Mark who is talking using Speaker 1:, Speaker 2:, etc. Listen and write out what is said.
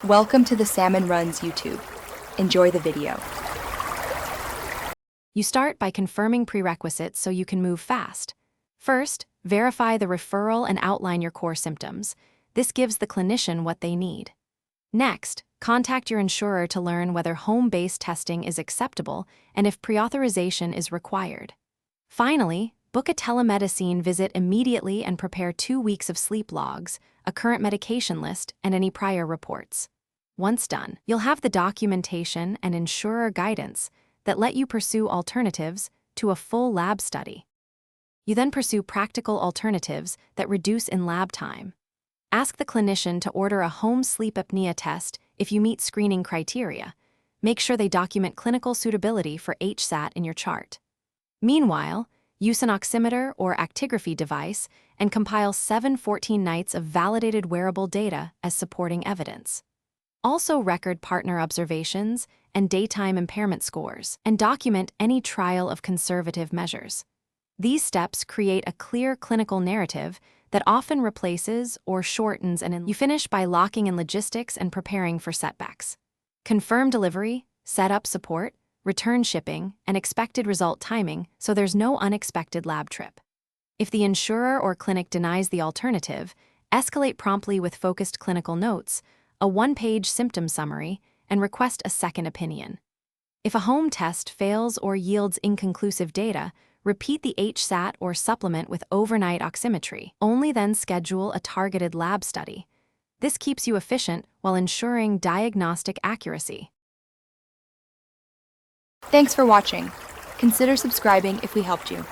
Speaker 1: Welcome to the Salmon Runs YouTube. Enjoy the video.
Speaker 2: You start by confirming prerequisites so you can move fast. First, verify the referral and outline your core symptoms. This gives the clinician what they need. Next, contact your insurer to learn whether home-based testing is acceptable and if pre-authorization is required. Finally, book a telemedicine visit immediately and prepare 2 weeks of sleep logs, a current medication list, and any prior reports. Once done, you'll have the documentation and insurer guidance that let you pursue alternatives to a full lab study. You then pursue practical alternatives that reduce in-lab time. Ask the clinician to order a home sleep apnea test if you meet screening criteria. Make sure they document clinical suitability for HSAT in your chart. Meanwhile, use an oximeter or actigraphy device and compile 14 nights of validated wearable data as supporting evidence. Also record partner observations and daytime impairment scores, and document any trial of conservative measures. These steps create a clear clinical narrative that often replaces or shortens you finish by locking in logistics and preparing for setbacks. Confirm delivery, set up support, return shipping, and expected result timing so there's no unexpected lab trip. If the insurer or clinic denies the alternative, escalate promptly with focused clinical notes, a 1-page symptom summary, and request a second opinion. If a home test fails or yields inconclusive data, repeat the HSAT or supplement with overnight oximetry. Only then schedule a targeted lab study. This keeps you efficient while ensuring diagnostic accuracy.
Speaker 1: Thanks for watching. Consider subscribing if we helped you.